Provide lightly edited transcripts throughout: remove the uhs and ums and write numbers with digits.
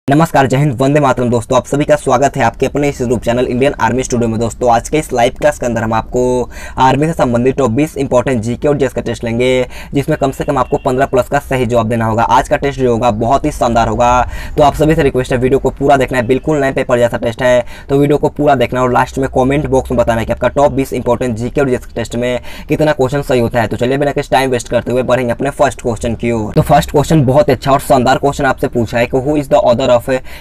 नमस्कार, जय हिंद, वंदे मातरम। दोस्तों आप सभी का स्वागत है आपके अपने इस YouTube channel Indian army studio में। दोस्तों आज के इस लाइव क्लास के अंदर हम आपको आर्मी से संबंधित टॉप 20 इंपॉर्टेंट जीके और जीएस का टेस्ट लेंगे, जिसमें कम से कम आपको 15 प्लस का सही जवाब देना होगा। आज का टेस्ट जो होगा बहुत ही शानदार होगा, तो आप सभी से रिक्वेस्ट है वीडियो को पूरा देखना है। बिल्कुल नए पेपर जैसा टेस्ट है, तो वीडियो को पूरा देखना और लास्ट में कॉमेंट बॉक्स में बताना है कि आपका टॉप 20 इंपॉर्टेंट जीके और जीएस के टेस्ट में कितना क्वेश्चन सही होता है। तो चलिए बिना किसी टाइम वेस्ट करते हुए बढ़ेंगे अपने फर्स्ट क्वेश्चन की ओर। तो फर्स्ट क्वेश्चन बहुत अच्छा और शानदार क्वेश्चन आपसे पूछा है कि who is the author of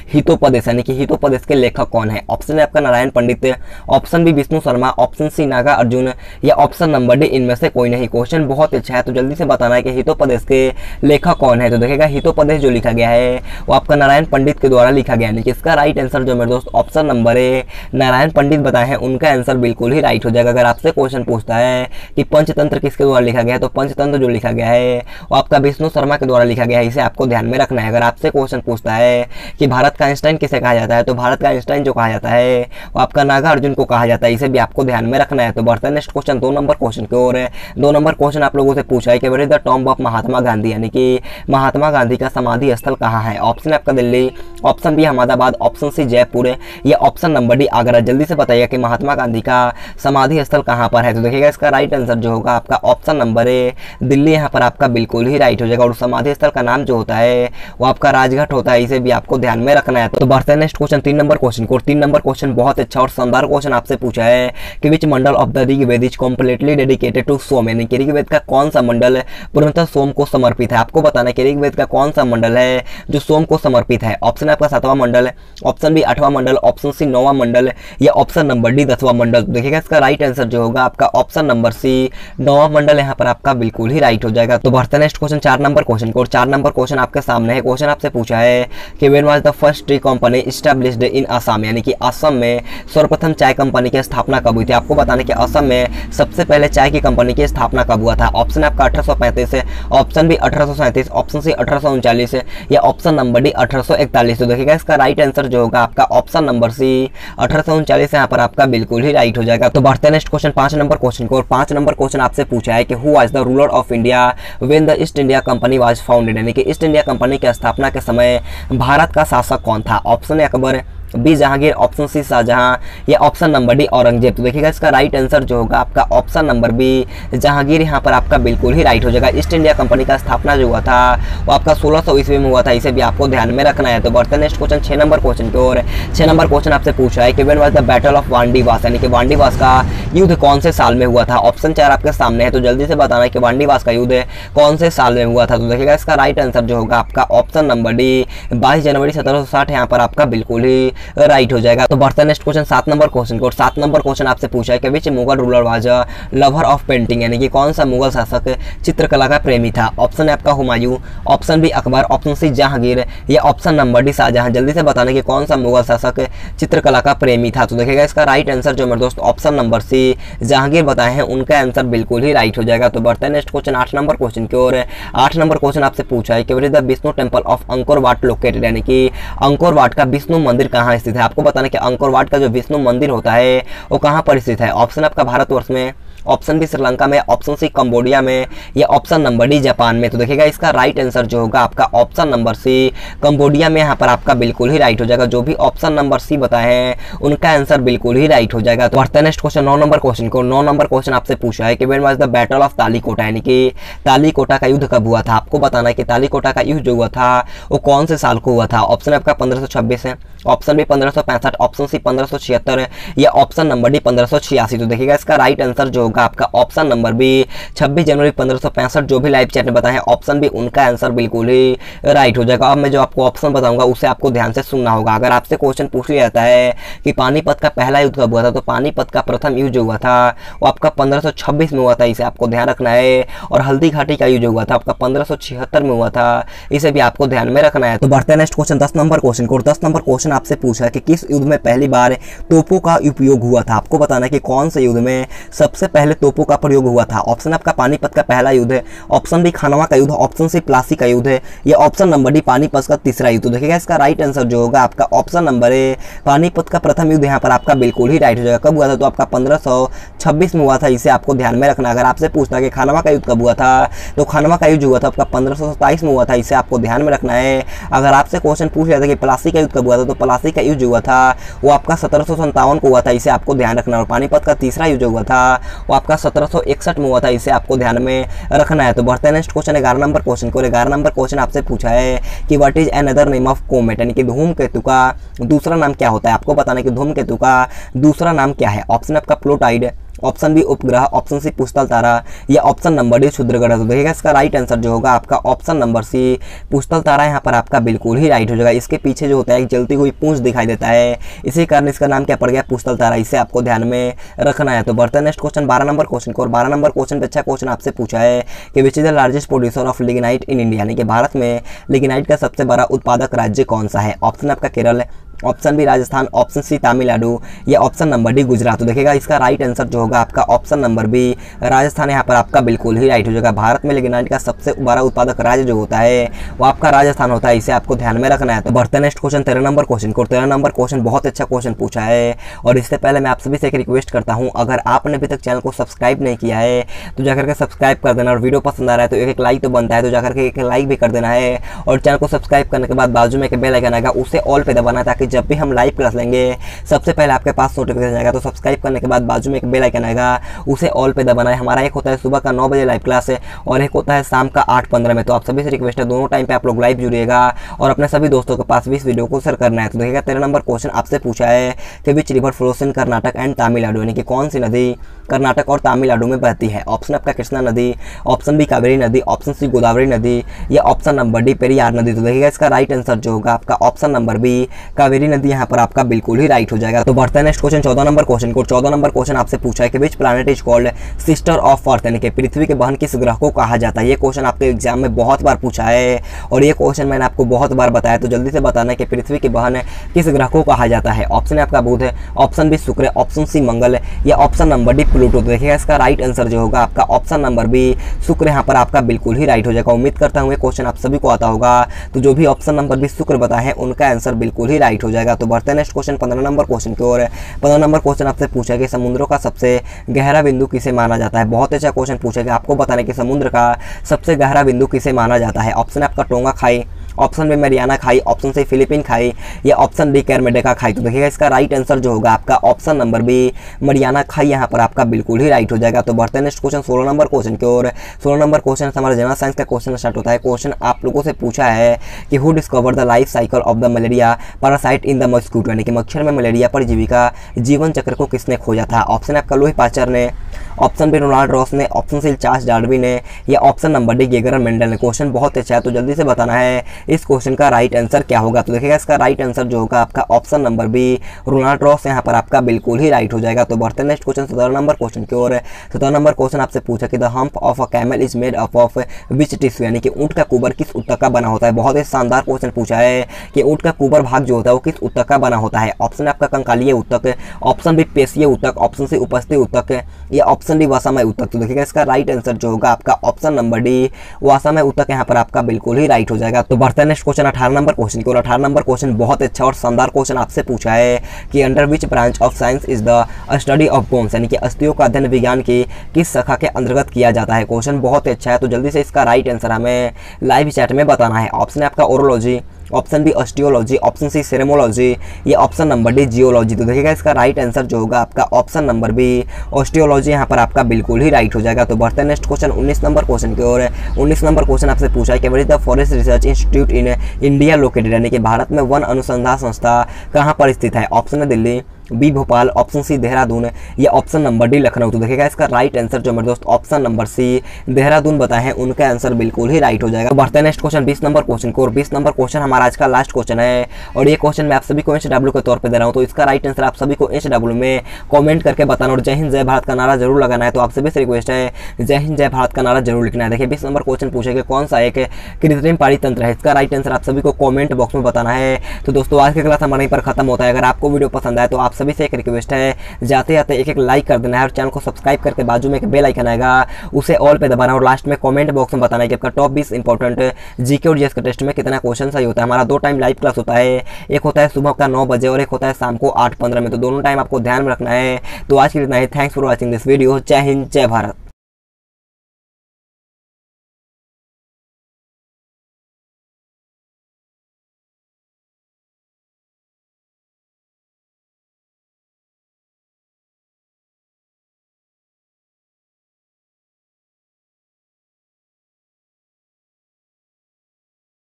Hitopadesha, यानी कि हितोपदेश के लेखक कौन है। ऑप्शन है आपका Narayan Pandit, option B Vishnu Sharma, option C Naga Arjun या ऑप्शन नंबर डी इनमें से कोई नहीं। क्वेश्चन बहुत अच्छा है, तो जल्दी से बताना है कि हितोपदेश के लेखक कौन है। तो देखिएगा हितोपदेश जो लिखा गया है वो आपका नारायण पंडित के द्वारा लिखा गया है। लेकिन इसका राइट आंसर जो मेरे दोस्त ऑप्शन नंबर ए नारायण पंडित बताए हैं, उनका आंसर बिल्कुल ही राइट हो जाएगा। अगर आपसे क्वेश्चन पूछता है कि पंचतंत्र किसके द्वारा लिखा गया है, तो पंचतंत्र जो लिखा गया है वो आपका विष्णु शर्मा के द्वारा लिखा गया है। इसे आपको ध्यान में रखना है। अगर आपसे क्वेश्चन पूछता है कि भारत का आइंस्टाइन किसे कहा जाता है, तो भारत का आइंस्टाइन जो कहा जाता है वो आपका नागा अर्जुन को कहा जाता है। इसे भी आपको ध्यान में रखना है। तो बढ़ते हैं नेक्स्ट क्वेश्चन 2 नंबर क्वेश्चन की ओर। 2 नंबर क्वेश्चन आप लोगों से पूछा है कि where is the tomb of Mahatma Gandhi, यानी कि महात्मा गांधी का समाधि स्थल कहाँ है। ऑप्शन है आपका Delhi, option B Ahmedabad, option C Jaipur या ऑप्शन नंबर डी आगरा। जल्दी से बताइए कि महात्मा गांधी का समाधि स्थल कहाँ पर है। तो देखिएगा इसका राइट आंसर जो होगा आपका ऑप्शन नंबर ए दिल्ली, यहाँ पर आपका बिल्कुल ही राइट हो जाएगा। और समाधि स्थल का नाम जो होता है वो आपका राजघाट होता है। इसे भी आपको ध्यान में रखना है। तो बढ़ते हैं नेक्स्ट क्वेश्चन 3 नंबर क्वेश्चन को। 3 नंबर क्वेश्चन बहुत अच्छा और शानदार क्वेश्चन आपसे पूछा है कि which mandal of the Rigveda is completely dedicated to Soma, यानी कि ऋग्वेद का कौन सा मंडल पूर्णतः सोम को समर्पित है। आपको बताना है कि ऋग्वेद का कौन सा मंडल है जो सोम को समर्पित है। ऑप्शन है आपका 7वां मंडल, ऑप्शन बी 8वां मंडल, ऑप्शन सी 9वां मंडल या ऑप्शन नंबर डी 10वां मंडल। देखिएगा इसका राइट आंसर जो होगा आपका ऑप्शन नंबर सी 9वां मंडल, यहाँ पर आपका बिल्कुल ही राइट हो जाएगा। तो बढ़ते हैं नेक्स्ट क्वेश्चन 4 नंबर क्वेश्चन को। 4 नंबर क्वेश्चन आपके सामने है। क्वेश्चन आपसे पूछा है कि when was the first T company established in Assam, यानी कि असम में सर्वप्रथम चाय कंपनी की स्थापना कब हुई थी। आपको बताना कि असम में सबसे पहले चाय की कंपनी की स्थापना कब हुआ था। ऑप्शन आपका 1835 है, ऑप्शन बी 1837, ऑप्शन सी 1839 या ऑप्शन नंबर डी 1841। तो देखिएगा इसका राइट आंसर जो होगा आपका ऑप्शन नंबर सी 1839, यहाँ पर आपका बिल्कुल ही राइट हो जाएगा। तो बढ़ते हैं नेक्स्ट क्वेश्चन 5 नंबर क्वेश्चन को। और 5 नंबर क्वेश्चन आपसे पूछा है कि who was the ruler of India when the east India company was founded, यानी कि ईस्ट इंडिया कंपनी की स्थापना के समय भारत का शासक कौन था। ऑप्शन है Akbar, B Jahangir, option C Shahjahan या ऑप्शन नंबर डी औरंगजेब। तो देखिएगा इसका राइट आंसर जो होगा आपका ऑप्शन नंबर बी जहांगीर, यहाँ पर आपका बिल्कुल ही राइट हो जाएगा। ईस्ट इंडिया कंपनी का स्थापना जो हुआ था वो आपका 1600 ईस्वी में हुआ था। इसे भी आपको ध्यान में रखना है। तो बढ़ते हैं नेक्स्ट क्वेश्चन 6 नंबर क्वेश्चन की ओर। 6 नंबर क्वेश्चन आपसे पूछा है कि when was the battle of Wandiwash, यानी कि वांडीवास का युद्ध कौन से साल में हुआ था। ऑप्शन 4 आपके सामने है, तो जल्दी से बताना है कि वांडीवास का युद्ध कौन से साल में हुआ था। तो देखिएगा इसका राइट आंसर जो होगा आपका ऑप्शन नंबर डी 22 जनवरी 1760, यहाँ पर आपका बिल्कुल ही राइट हो जाएगा। तो बढ़ते हैं नेक्स्ट क्वेश्चन 7 नंबर क्वेश्चन को। 7 नंबर क्वेश्चन आपसे पूछा है कि which Mughal ruler was lover of painting, यानी कि कौन सा मुगल शासक चित्रकला का प्रेमी था। ऑप्शन है आपका Humayun, option B Akbar, option C Jahangir या ऑप्शन नंबर डी शाहजहां। जल्दी से बताना कि कौन सा मुगल शासक चित्रकला का प्रेमी था। तो देखिएगा इसका राइट आंसर जो मेरे दोस्त ऑप्शन नंबर सी जहांगीर बताए हैं, उनका आंसर बिल्कुल ही राइट हो जाएगा। तो बढ़ते हैं नेक्स्ट क्वेश्चन 8 नंबर क्वेश्चन की ओर। 8 नंबर क्वेश्चन आपसे पूछा है कि where is the Vishnu temple of Angkor Wat located, यानी कि अंकोर वाट का विष्णु मंदिर कहाँ स्थित है। आपको बताना कि अंकोर वाट का जो विष्णु मंदिर होता है वो कहाँ पर स्थित है। ऑप्शन आपका भारतवर्ष में, ऑप्शन बी श्रीलंका में, ऑप्शन सी कंबोडिया में या ऑप्शन नंबर डी जापान में। तो देखिएगा इसका राइट आंसर जो होगा आपका ऑप्शन नंबर सी कंबोडिया में, यहाँ पर आपका बिल्कुल ही राइट हो जाएगा। जो भी ऑप्शन नंबर सी बताए हैं उनका आंसर बिल्कुल ही राइट हो जाएगा। तो बढ़ते हैं नेक्स्ट क्वेश्चन 9 नंबर क्वेश्चन को। 9 नंबर क्वेश्चन आपसे पूछा है कि when was the battle of Talikota, यानी कि तालीकोटा का युद्ध कब हुआ था। आपको बताना है कि तालीकोटा का युद्ध जो हुआ था वो कौन से साल को हुआ था। ऑप्शन आपका 1526 है, ऑप्शन बी 1565, ऑप्शन सी 1576 या ऑप्शन नंबर डी 1586। तो देखिएगा इसका राइट आंसर जो होगा आपका ऑप्शन नंबर बी 26 जनवरी 1565। जो भी लाइव चैट में बताए ऑप्शन बी, उनका आंसर बिल्कुल ही राइट हो जाएगा। अब मैं जो आपको ऑप्शन बताऊंगा उसे आपको ध्यान से सुनना होगा। अगर आपसे क्वेश्चन पूछ लिया जाता है कि पानीपत का पहला युद्ध कब हुआ था, तो पानीपत का प्रथम युद्ध जो हुआ था वो आपका 1526 में हुआ था। इसे आपको ध्यान रखना है। और हल्दी घाटी का युद्ध जो हुआ था आपका 1576 में हुआ था। इसे भी आपको ध्यान में रखना है। तो बढ़ते हैं नेक्स्ट क्वेश्चन 10 नंबर क्वेश्चन को। 10 नंबर क्वेश्चन आपसे पूछा है कि किस युद्ध में पहली बार तोपों का उपयोग हुआ था। आपको बताना है कि कौन से युद्ध में सबसे पहले पहले तोपों का प्रयोग हुआ था? ऑप्शन आपका पानीपत का पहला युद्ध है, ऑप्शन बी खानवा का युद्ध, ऑप्शन सी प्लासी का युद्ध है, या ऑप्शन नंबर डी पानीपत का तीसरा युद्ध। देखिएगा इसका राइट आंसर जो होगा आपका ऑप्शन नंबर ए पानीपत का प्रथम युद्ध यहाँ पर आपका बिल्कुल ही राइट हो जाएगा। कब हुआ था? तो आपका 1526 में हुआ था, इसे आपको ध्यान में रखना। अगर आपसे पूछता कि खानवा का युद्ध कब हुआ था, तो खानवा का युद्ध हुआ था आपका 1527 में हुआ था, इसे आपको ध्यान में रखना है। अगर आपसे क्वेश्चन पूछ लिया था कि प्लासी का युद्ध कब हुआ था, तो प्लासी का युद्ध हुआ था वो आपका 1757 को हुआ था, इसे आपको ध्यान रखना। और पानीपत का तीसरा युद्ध हुआ था वो आपका 1761 में हुआ था, इसे आपको ध्यान में रखना है। तो बढ़ते हैं नेक्स्ट क्वेश्चन 11 नंबर क्वेश्चन को। 11 नंबर क्वेश्चन आपसे पूछा है कि what is another name of comet, यानी कि धूमकेतु का दूसरा नाम क्या होता है? आपको बताना कि धूमकेतु का दूसरा नाम क्या है। ऑप्शन आपका प्लूटोइड, ऑप्शन बी उपग्रह, ऑप्शन सी पुस्तल तारा, या ऑप्शन नंबर डी क्षुद्रग्रह। तो देखिएगा इसका राइट आंसर जो होगा आपका ऑप्शन नंबर सी पुस्तल तारा यहाँ पर आपका बिल्कुल ही राइट हो जाएगा। इसके पीछे जो होता है एक जलती हुई पूंछ दिखाई देता है, इसी कारण इसका नाम क्या पड़ गया? पुस्तल तारा, इसे आपको ध्यान में रखना है। तो बढ़ते हैं नेक्स्ट क्वेश्चन 12 नंबर क्वेश्चन को। और 12 नंबर क्वेश्चन पे अच्छा क्वेश्चन आपसे पूछा है कि which is the largest producer of lignite in India, यानी कि भारत में लिग्नाइट का सबसे बड़ा उत्पादक राज्य कौन सा है? ऑप्शन आपका Kerala, option B Rajasthan, option C Tamil Nadu, या ऑप्शन नंबर डी गुजरात। तो देखिएगा इसका राइट आंसर जो होगा आपका ऑप्शन नंबर बी राजस्थान यहाँ पर आपका बिल्कुल ही राइट हो जाएगा। भारत में लिग्नाइट का सबसे बड़ा उत्पादक राज्य जो होता है वो आपका राजस्थान होता है, इसे आपको ध्यान में रखना है। तो बढ़ते नेक्स्ट क्वेश्चन 13 नंबर क्वेश्चन को। 13 नंबर क्वेश्चन बहुत अच्छा क्वेश्चन पूछा है, और इससे पहले मैं आप सभी से एक रिक्वेस्ट करता हूँ, अगर आपने अभी तक चैनल को सब्सक्राइब नहीं किया है तो जाकर के सब्सक्राइब कर देना, और वीडियो पसंद आ रहा है तो एक लाइक तो बनता है, तो जाकर के एक लाइक भी कर देना है। और चैनल को सब्सक्राइब करने के बाद बाजू में एक बेल आइकन आएगा, उसे ऑल पे दबाना है, ताकि जब भी हम लाइव लेंगे सबसे पहले आपके पास नोटिफिकेशन आएगा। तो सब्सक्राइब करने के बाद बाजू में एक बेल आइकन आएगा, उसे ऑल पे दबाना है। हमारा एक होता है सुबह का 9 बजे लाइव क्लास है, और एक होता है शाम का 8:15 में। तो आप सभी से रिक्वेस्ट है दोनों टाइम पे आप लोग लाइव जुड़िएगा, और अपने सभी दोस्तों के पास भी इस वीडियो को शेयर करना है। तो देखिएगा 13 नंबर क्वेश्चन आपसे पूछा है कि which river flows in Karnataka and Tamil Nadu, यानी कि कौन सी नदी कर्नाटक और तमिलनाडु में बहती है? ऑप्शन आपका कृष्णा नदी, ऑप्शन बी कावेरी नदी, ऑप्शन सी गोदावरी नदी, या ऑप्शन नंबर डी पेरियार नदी। तो देखिएगा इसका राइट आंसर जो होगा आपका ऑप्शन नंबर बी कावेरी नदी यहाँ पर आपका बिल्कुल ही राइट हो जाएगा। तो बढ़ते हैं नेक्स्ट क्वेश्चन 14 नंबर क्वेश्चन को। 14 नंबर क्वेश्चन आपसे पूछा है कि which planet is called sister of earth, यानी कि पृथ्वी के बहन किस ग्रह को कहा जाता है? ये क्वेश्चन आपके एग्जाम में बहुत बार पूछा है, और ये क्वेश्चन मैंने आपको बहुत बार बताया, तो जल्दी से बताना है कि पृथ्वी की बहन किस ग्रह को कहा जाता है। ऑप्शन आपका बुध है, ऑप्शन बी शुक्र, ऑप्शन सी मंगल, या ऑप्शन नंबर डी प्लूटो। तो देखिएगा इसका राइट आंसर जो होगा आपका ऑप्शन नंबर बी शुक्र यहाँ पर आपका बिल्कुल ही राइट हो जाएगा। उम्मीद करता हूँ ये क्वेश्चन आप सभी को आता होगा, तो जो भी ऑप्शन नंबर बी शुक्र बताए हैं उनका आंसर बिल्कुल ही राइट हो जाएगा। तो बढ़ते हैं नेक्स्ट क्वेश्चन 15 नंबर क्वेश्चन की ओर। 15 नंबर क्वेश्चन आपसे पूछा कि समुद्रों का सबसे गहरा बिंदु किसे माना जाता है? बहुत अच्छा क्वेश्चन पूछा कि आपको बताना कि समुद्र का सबसे गहरा बिंदु किसे माना जाता है। ऑप्शन आपका टोंगा खाई, ऑप्शन बी मरियाना खाई, ऑप्शन सी फिलीपीन खाई, या ऑप्शन डी कैरमेडेका खाई। तो देखिएगा इसका राइट आंसर जो होगा आपका ऑप्शन नंबर बी मरियाना खाई यहाँ पर आपका बिल्कुल ही राइट हो जाएगा। तो बढ़ते हैं नेक्स्ट क्वेश्चन 16 नंबर क्वेश्चन की ओर। 16 नंबर क्वेश्चन हमारा जनरल साइंस का क्वेश्चन स्टार्ट होता है। क्वेश्चन आप लोगों से पूछा है कि who discover the life cycle of the malaria parasite in the mosquito, यानी कि मच्छर में मलेरिया परजीवी का जीवन चक्र को किसने खोजा था? ऑप्शन आपका लुई पास्चर ने, ऑप्शन बी रोनाल्ड रॉस ने, ऑप्शन सी चार्ल्स डार्विन ने, या option number D Geiger Mendel ने। क्वेश्चन बहुत अच्छा है, तो जल्दी से बताना है इस क्वेश्चन का राइट आंसर क्या होगा। तो देखिएगा इसका राइट आंसर जो होगा आपका option number B Ronald Ross यहाँ पर आपका बिल्कुल ही राइट हो जाएगा। तो बढ़ते हैं नेक्स्ट क्वेश्चन 17 नंबर क्वेश्चन की ओर। 17 नंबर क्वेश्चन आपसे पूछा कि the hump of a camel is made up of which tissue, यानी कि ऊंट का कुबर किस ऊतक का बना होता है? बहुत ही शानदार क्वेश्चन पूछा है कि ऊंट का कुबर भाग जो होता है वो किस ऊतक का बना होता है। ऑप्शन आपका कंकालीय ऊतक, ऑप्शन बी पेशीय ऊतक, ऑप्शन सी उपस्थित ऊतक, या ऑप्शन डी वसामय ऊतक। तो देखिएगा इसका राइट आंसर जो होगा आपका ऑप्शन नंबर डी वसामय ऊतक यहाँ पर आपका बिल्कुल ही राइट हो जाएगा। तो बढ़ते हैं नेक्स्ट क्वेश्चन 18 नंबर क्वेश्चन की ओर। 18 नंबर क्वेश्चन बहुत अच्छा और शानदार क्वेश्चन आपसे पूछा है कि under which branch of science is the study of bones, यानी कि अस्थियों का अध्ययन विज्ञान की किस शाखा के अंतर्गत किया जाता है? क्वेश्चन बहुत अच्छा है, तो जल्दी से इसका राइट आंसर हमें लाइव चैट में बताना है। ऑप्शन है आपका orology, option B osteology, option C ceramology, या ऑप्शन नंबर डी जियोलॉजी। तो देखिएगा इसका राइट आंसर जो होगा आपका ऑप्शन नंबर बी ऑस्टियोलॉजी यहाँ पर आपका बिल्कुल ही राइट हो जाएगा। तो बढ़ते हैं नेक्स्ट क्वेश्चन 19 नंबर क्वेश्चन की ओर। 19 नंबर क्वेश्चन आपसे पूछा है कि where is the forest research institute in India located, यानी कि भारत में वन अनुसंधान संस्था कहाँ पर स्थित है? ऑप्शन है Delhi, B Bhopal, option C Dehradun, या ऑप्शन नंबर डी लखनऊ। तो देखिएगा इसका राइट आंसर जो मेरे दोस्त ऑप्शन नंबर सी देहरादून बताए हैं उनका आंसर बिल्कुल ही राइट हो जाएगा। बढ़ते हैं नेक्स्ट क्वेश्चन 20 नंबर क्वेश्चन को। और 20 नंबर क्वेश्चन हमारा आज का लास्ट क्वेश्चन है, और ये क्वेश्चन मैं आप सभी को HW के तौर पे दे रहा हूँ। तो इसका राइट आंसर आप सभी को HW में कमेंट करके बताना, और जय हिंद जय भारत का नारा जरूर लगाना है। तो आप सभी से रिक्वेस्ट है जय हिंद जय भारत का नारा जरूर लिखना है। देखिए 20 नंबर क्वेश्चन पूछेगा कौन सा एक कृत्रिम पारी तंत्र है? इसका राइट आंसर आप सभी को कमेंट बॉक्स में बताना है। तो दोस्तों आज की क्लास हमारे पर खत्म होता है। अगर आपको वीडियो पसंद आए तो आप सभी से एक रिक्वेस्ट है, जाते जाते एक लाइक कर देना है और चैनल को सब्सक्राइब करके बाजू में एक बेल आइकन आएगा उसे ऑल पे दबाना और लास्ट में कमेंट बॉक्स में बताना है कि आपका टॉप 20 इंपॉर्टेंट जीके और जीएस का टेस्ट में कितना क्वेश्चन सही होता है। हमारा 2 टाइम लाइव क्लास होता है, एक होता है सुबह का 9 बजे और एक होता है शाम को 8:15 में, तो दोनों टाइम आपको ध्यान में रखना है। तो आज के लिए इतना ही। Thanks for watching this video. Jai Hind, जय भारत।